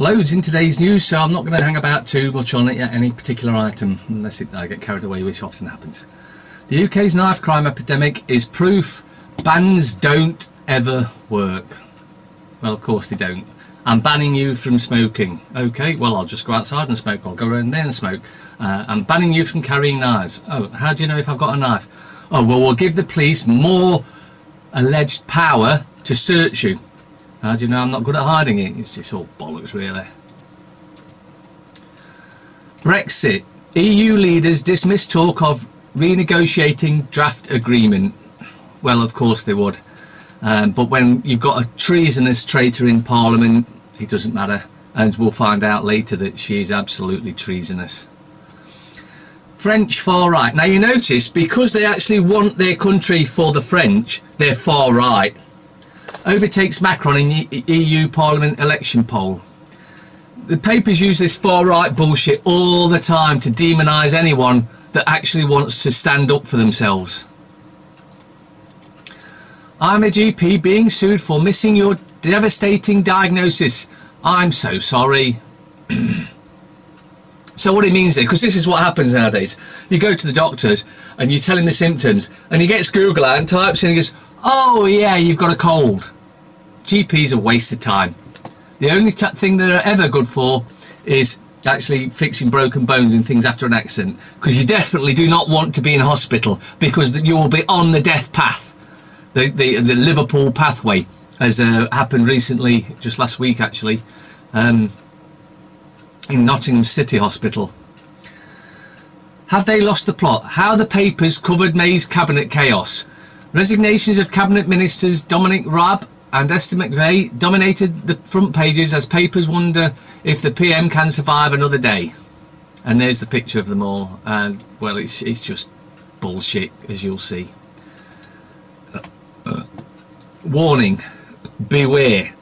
Loads in today's news, so I'm not going to hang about too much on it, any particular item, unless I get carried away, which often happens. The UK's knife crime epidemic is proof bans don't ever work. Well, of course they don't. I'm banning you from smoking. Okay, well, I'll just go outside and smoke. I'll go around there and smoke. I'm banning you from carrying knives. Oh, how do you know if I've got a knife? Oh, well, we'll give the police more alleged power to search you. How do you know I'm not good at hiding it? It's all bollocks, really. Brexit. EU leaders dismiss talk of renegotiating draft agreement. Well, of course they would. But when you've got a treasonous traitor in Parliament, it doesn't matter. And we'll find out later that she is absolutely treasonous. French far right. Now you notice, because they actually want their country for the French, they're far right. Overtakes Macron in EU Parliament election poll. The papers use this far right bullshit all the time to demonise anyone that actually wants to stand up for themselves. I'm a GP being sued for missing your devastating diagnosis. I'm so sorry. So what it means there, because this is what happens nowadays. You go to the doctors and you tell him the symptoms and he gets Google out and types in and he goes, oh yeah, you've got a cold. GP's a waste of time. The only thing they're ever good for is actually fixing broken bones and things after an accident, because you definitely do not want to be in hospital, because you will be on the death path. The Liverpool pathway has happened recently, just last week actually, in Nottingham City Hospital. Have they lost the plot? How the papers covered May's cabinet chaos. Resignations of cabinet ministers Dominic Raab and Esther McVeigh dominated the front pages as papers wonder if the PM can survive another day. And there's the picture of them all, and well, it's just bullshit, as you'll see. Warning, beware.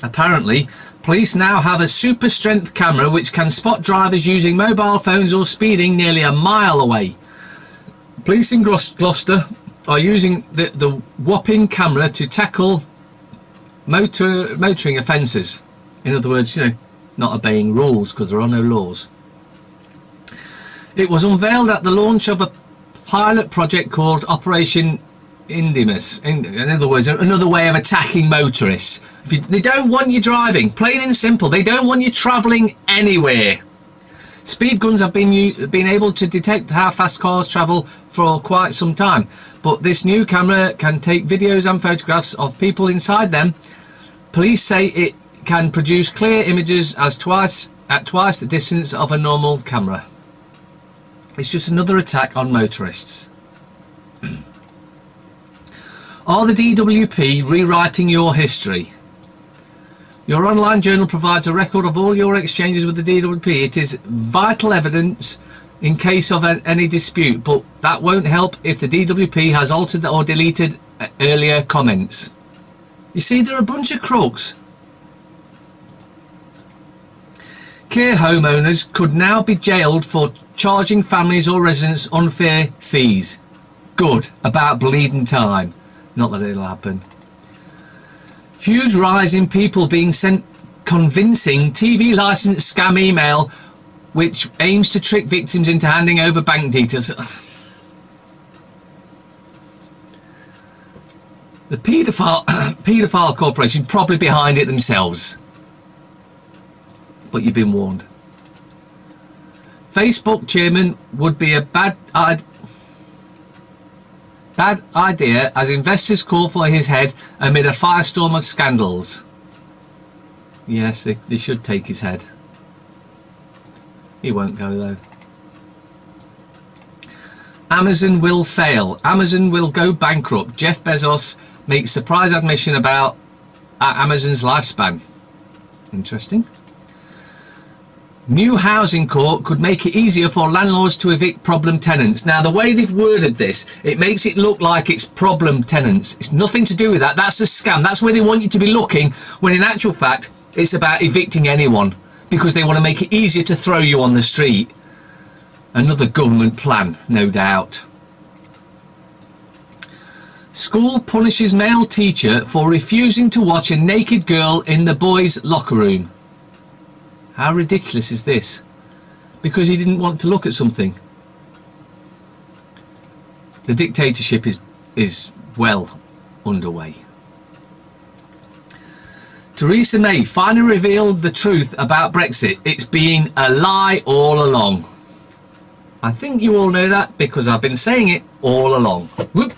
Apparently, police now have a super strength camera which can spot drivers using mobile phones or speeding nearly a mile away. Police in Gloucester are using the whopping camera to tackle motoring offences. In other words, you know, not obeying rules, because there are no laws. It was unveiled at the launch of a pilot project called Operation Indimus. In other words, another way of attacking motorists. They don't want you driving, plain and simple. They don't want you travelling anywhere. Speed guns have been able to detect how fast cars travel for quite some time, but this new camera can take videos and photographs of people inside them. Police say it can produce clear images at twice the distance of a normal camera. It's just another attack on motorists. Are the DWP rewriting your history? Your online journal provides a record of all your exchanges with the DWP. It is vital evidence in case of any dispute, but that won't help if the DWP has altered or deleted earlier comments. You see, they're a bunch of crooks. Care homeowners could now be jailed for charging families or residents unfair fees. Good, about bleeding time. Not that it'll happen. Huge rise in people being sent convincing TV licence scam email which aims to trick victims into handing over bank details. The paedophile corporation probably behind it themselves. But you've been warned. Facebook chairman would be a bad idea as investors call for his head amid a firestorm of scandals. Yes, they should take his head. He won't go though. Amazon will fail. Amazon will go bankrupt. Jeff Bezos makes surprise admission about Amazon's lifespan. Interesting. New housing court could make it easier for landlords to evict problem tenants. Now, the way they've worded this, it makes it look like it's problem tenants. It's nothing to do with that. That's a scam. That's where they want you to be looking, when in actual fact, it's about evicting anyone, because they want to make it easier to throw you on the street. Another government plan, no doubt. School punishes male teacher for refusing to watch a naked girl in the boys' locker room. How ridiculous is this? Because he didn't want to look at something. The dictatorship is well underway. Theresa May finally revealed the truth about Brexit. It's been a lie all along. I think you all know that because I've been saying it all along. Whoop.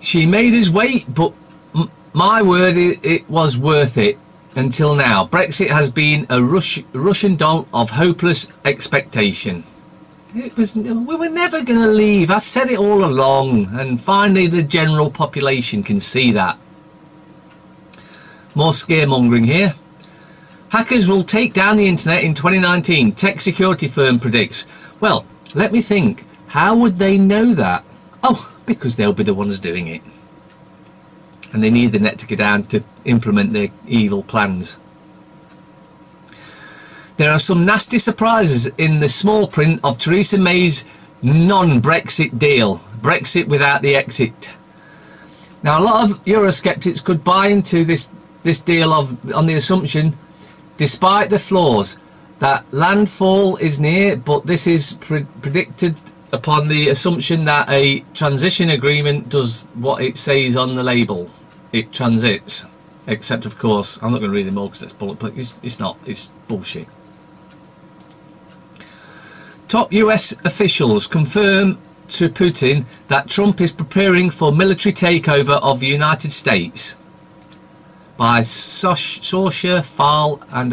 She made us wait, but my word, it was worth it until now. Brexit has been a Russian doll of hopeless expectation. We were never going to leave. I said it all along, and finally the general population can see that. More scaremongering here. Hackers will take down the internet in 2019, tech security firm predicts. Well, let me think. How would they know that? Oh, because they'll be the ones doing it. And they need the net to go down to implement their evil plans. There are some nasty surprises in the small print of Theresa May's non-Brexit deal. Brexit without the exit. Now, a lot of Eurosceptics could buy into this deal on the assumption, despite the flaws, that landfall is near, but this is predicted upon the assumption that a transition agreement does what it says on the label. It transits. Except, of course, I'm not going to read them all because it's bullet, but it's not. It's bullshit. Top US officials confirm to Putin that Trump is preparing for military takeover of the United States. By Saoirse Fal and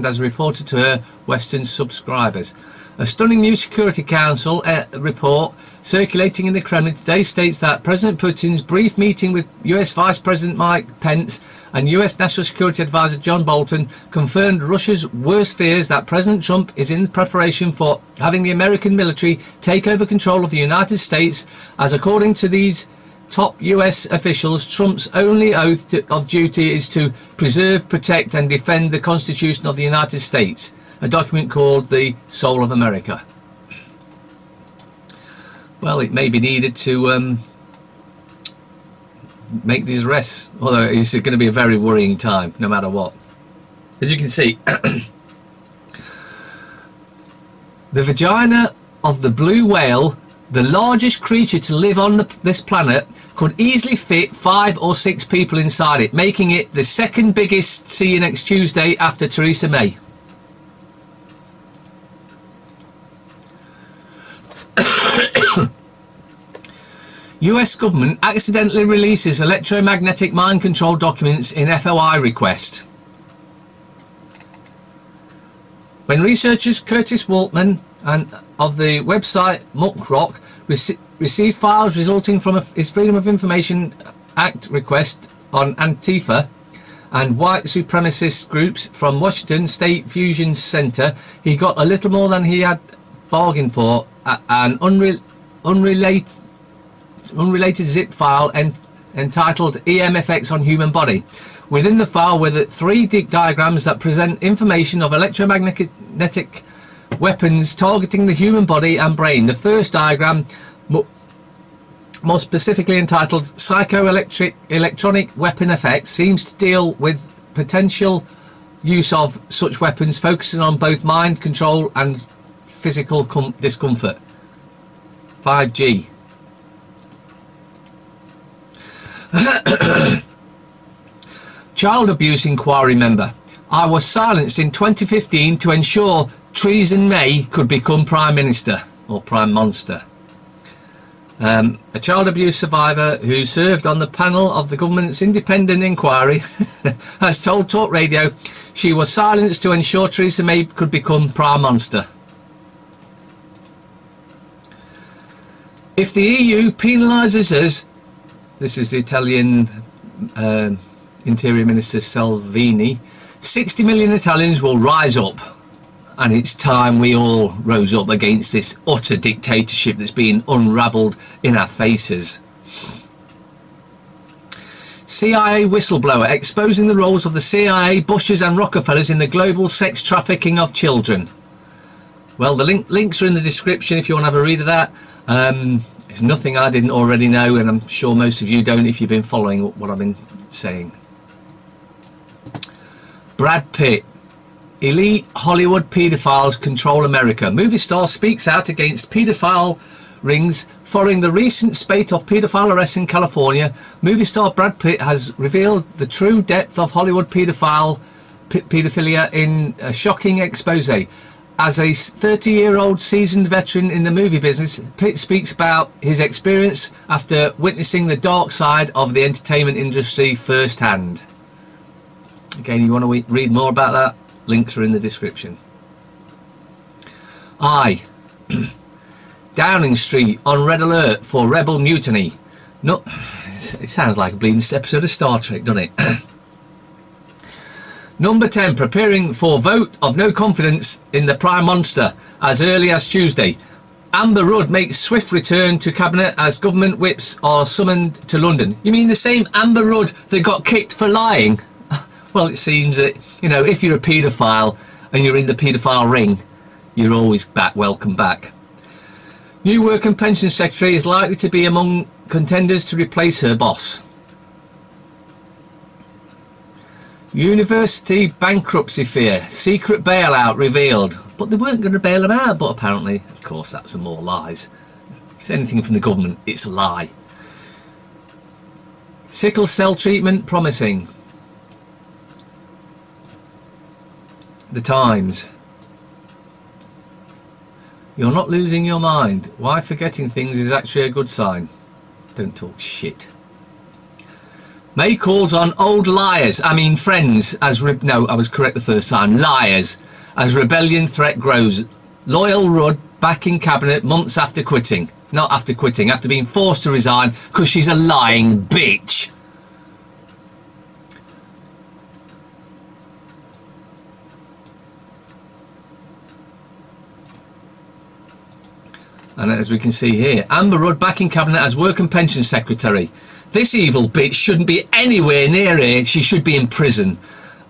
as reported to her Western subscribers. A stunning new Security Council report circulating in the Kremlin today states that President Putin's brief meeting with US Vice President Mike Pence and US National Security Advisor John Bolton confirmed Russia's worst fears that President Trump is in preparation for having the American military take over control of the United States, as according to these top US officials, Trump's only oath of duty is to preserve, protect and defend the Constitution of the United States, a document called the Soul of America. Well, it may be needed to make these arrests, although it's going to be a very worrying time, no matter what. As you can see, the vagina of the blue whale, the largest creature to live on this planet, could easily fit 5 or 6 people inside it, making it the second biggest. See you next Tuesday after Theresa May. US government accidentally releases electromagnetic mind control documents in FOI request. When researchers Curtis Waltman and of the website Muckrock received files resulting from his Freedom of Information Act request on Antifa and white supremacist groups from Washington State Fusion Center, he got a little more than he had bargained for, an unrelated zip file entitled EMFX on Human Body. Within the file were the 3 diagrams that present information of electromagnetic weapons targeting the human body and brain. The first diagram, more specifically entitled Psychoelectronic Weapon Effects, seems to deal with potential use of such weapons, focusing on both mind control and physical discomfort. 5G. Child abuse inquiry member. I was silenced in 2015 to ensure Theresa May could become Prime Minister, or Prime Monster. A child abuse survivor who served on the panel of the government's independent inquiry has told Talk Radio she was silenced to ensure Theresa May could become Prime Monster. If the EU penalises us, this is the Italian Interior Minister Salvini, 60 million Italians will rise up. And it's time we all rose up against this utter dictatorship that's being unravelled in our faces. CIA whistleblower exposing the roles of the CIA, Bushes and Rockefellers in the global sex trafficking of children. Well, the links are in the description if you want to have a read of that. It's nothing I didn't already know, and I'm sure most of you don't if you've been following what I've been saying. Brad Pitt. Elite Hollywood paedophiles control America. Movie star speaks out against paedophile rings following the recent spate of paedophile arrests in California. Movie star Brad Pitt has revealed the true depth of Hollywood paedophilia in a shocking expose. As a 30-year-old seasoned veteran in the movie business, Pitt speaks about his experience after witnessing the dark side of the entertainment industry firsthand. Again, you want to read more about that? Links are in the description. Downing Street on red alert for rebel mutiny. No, it sounds like a bleeding episode of Star Trek, doesn't it? Number 10, preparing for vote of no confidence in the Prime Minister as early as Tuesday. Amber Rudd makes swift return to cabinet as government whips are summoned to London. You mean the same Amber Rudd that got kicked for lying? Well, it seems that, you know, if you're a paedophile and you're in the paedophile ring, you're always welcome back. New Work and Pension Secretary is likely to be among contenders to replace her boss. University bankruptcy fear. Secret bailout revealed. But they weren't going to bail them out, but apparently, of course, that's some more lies. If it's anything from the government, it's a lie. Sickle cell treatment promising. The Times. You're not losing your mind. Why forgetting things is actually a good sign. Don't talk shit. May calls on old liars, friends, as no, I was correct the first time, liars, as rebellion threat grows. Loyal Rudd back in cabinet months after quitting. Not after quitting, after being forced to resign because she's a lying bitch. And as we can see here, Amber Rudd back in cabinet as Work and Pension Secretary. This evil bitch shouldn't be anywhere near here. She should be in prison.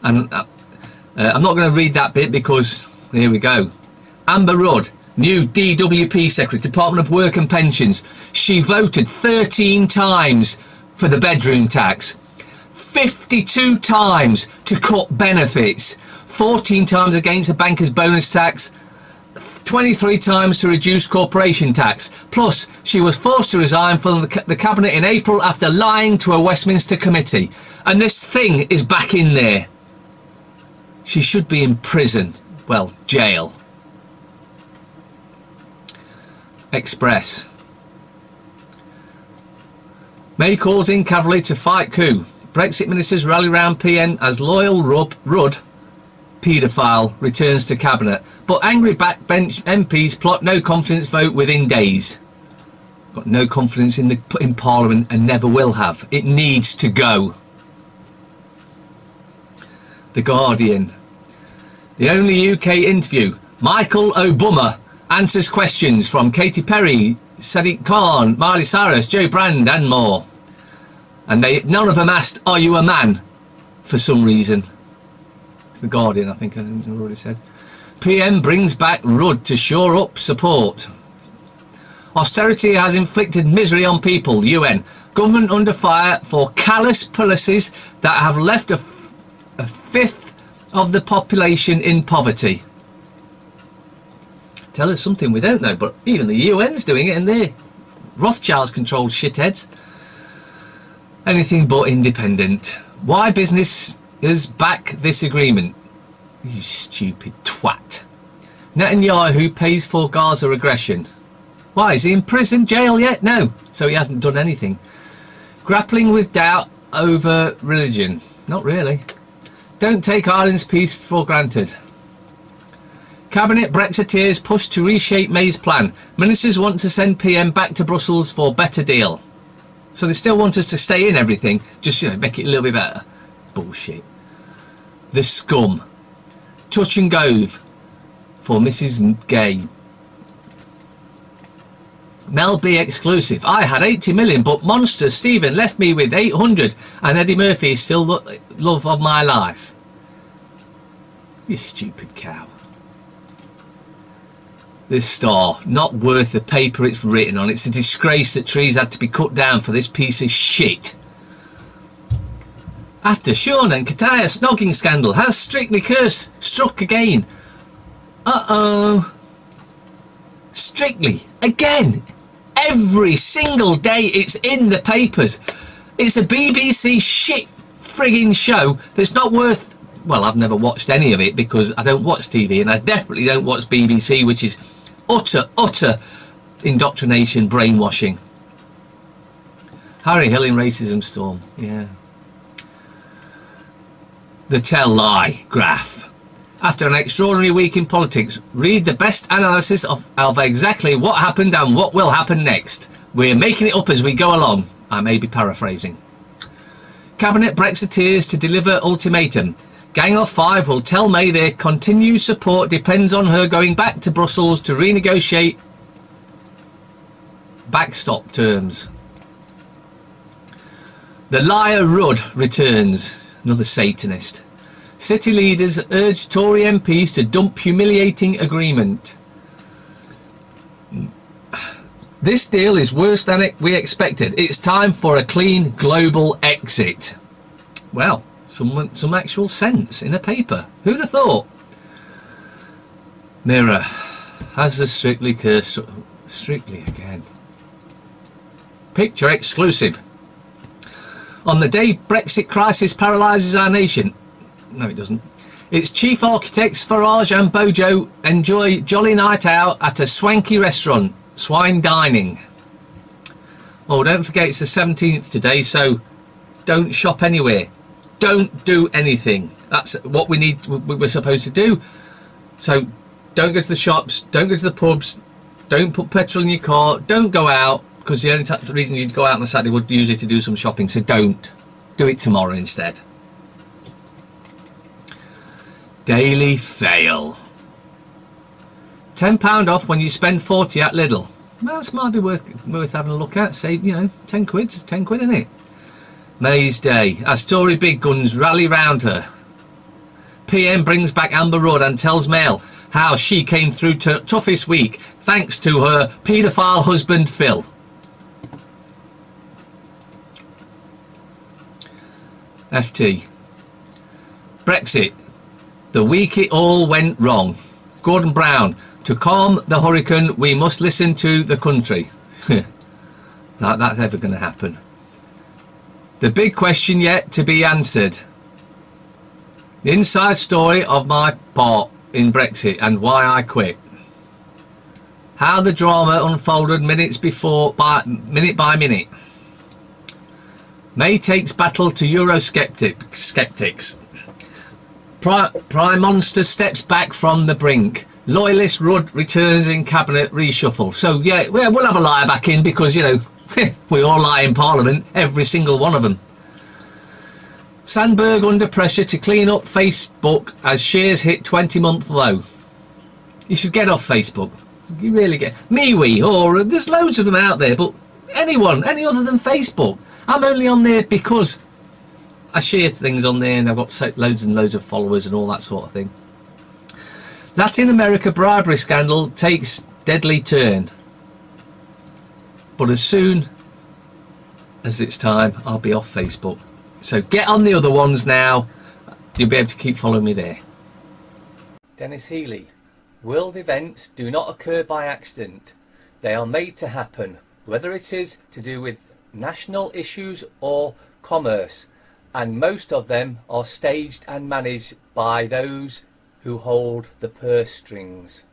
And I'm not going to read that bit because here we go. Amber Rudd, new DWP Secretary, Department of Work and Pensions. She voted 13 times for the bedroom tax, 52 times to cut benefits, 14 times against the banker's bonus tax, 23 times to reduce corporation tax. Plus, she was forced to resign from the cabinet in April after lying to a Westminster committee. And this thing is back in there. She should be in prison. Well, jail. Express. May calls in cavalry to fight coup. Brexit ministers rally round PM as loyal Rudd paedophile returns to cabinet, but angry backbench MPs plot no confidence vote within days. Got no confidence in Parliament and never will have. It needs to go. The Guardian. The only UK interview. Michael Obama answers questions from Katy Perry, Sadiq Khan, Miley Cyrus, Joe Brand and more. And none of them asked, "Are you a man?" for some reason. The Guardian, I think I already said. PM brings back Rudd to shore up support. Austerity has inflicted misery on people. UN. Government under fire for callous policies that have left a fifth of the population in poverty. Tell us something we don't know, but even the UN's doing it, and they're Rothschilds controlled shitheads. Anything but independent. Why business is back this agreement? You stupid twat. Netanyahu pays for Gaza aggression. Why, is he in prison, jail yet? No, so he hasn't done anything. Grappling with doubt over religion. Not really. Don't take Ireland's peace for granted. Cabinet Brexiteers push to reshape May's plan. Ministers want to send PM back to Brussels for better deal. So they still want us to stay in everything, just, you know, make it a little bit better. Bullshit. The scum. Touch and go for Mrs. Gay. Mel B exclusive. I had 80 million, but Monster Stephen left me with 800, and Eddie Murphy is still the love of my life. You stupid cow. This Star, not worth the paper it's written on. It's a disgrace that trees had to be cut down for this piece of shit. After Sean and Kataya snogging scandal has Strictly Curse struck again. Uh-oh. Strictly, again. Every single day it's in the papers. It's a BBC shit frigging show that's not worth... Well, I've never watched any of it because I don't watch TV, and I definitely don't watch BBC, which is utter indoctrination, brainwashing. Harry Hill in racism storm, yeah. The tell lie graph. After an extraordinary week in politics, read the best analysis of exactly what happened and what will happen next. We're making it up as we go along. I may be paraphrasing. Cabinet Brexiteers to deliver ultimatum. Gang of Five will tell May their continued support depends on her going back to Brussels to renegotiate backstop terms. The liar Rudd returns. Another Satanist. City leaders urge Tory MPs to dump humiliating agreement. This deal is worse than we expected. It's time for a clean global exit. Well, some actual sense in a paper. Who'd have thought? Mirror. Has the Strictly Curse... Strictly again. Picture exclusive. On the day Brexit crisis paralyses our nation... No, it doesn't. Its chief architects Farage and Bojo enjoy jolly night out at a swanky restaurant. Swine dining. Oh, don't forget it's the 17th today, so don't shop anywhere. Don't do anything. That's what we're supposed to do. So don't go to the shops, don't go to the pubs, don't put petrol in your car, don't go out, because the only reason you'd go out on a Saturday would usually to do some shopping, so don't. Do it tomorrow instead. Daily fail. £10 off when you spend 40 at Lidl. Well, this might be worth having a look at. Say, you know, 10 quid, it's 10 quid, isn't it? May's Day, as Tory big guns rally round her. PM brings back Amber Rudd and tells Mail how she came through toughest week thanks to her paedophile husband Phil. FT. Brexit. The week it all went wrong. Gordon Brown. To calm the hurricane, we must listen to the country. That's ever going to happen. The big question yet to be answered. The inside story of my part in Brexit and why I quit. How the drama unfolded minute by minute. May takes battle to Eurosceptics. Prime Monster steps back from the brink. Loyalist Rudd returns in cabinet reshuffle. So yeah, we'll have a liar back in because, you know, we all lie in Parliament, every single one of them. Sandberg under pressure to clean up Facebook as shares hit 20-month low. You should get off Facebook. You really get... MeWe, or there's loads of them out there, but anyone, any other than Facebook. I'm only on there because I share things on there and I've got loads and loads of followers and all that sort of thing. Latin America bribery scandal takes deadly turn. But as soon as it's time, I'll be off Facebook. So get on the other ones now. You'll be able to keep following me there. Dennis Healy. World events do not occur by accident. They are made to happen, whether it is to do with national issues or commerce. And most of them are staged and managed by those who hold the purse strings.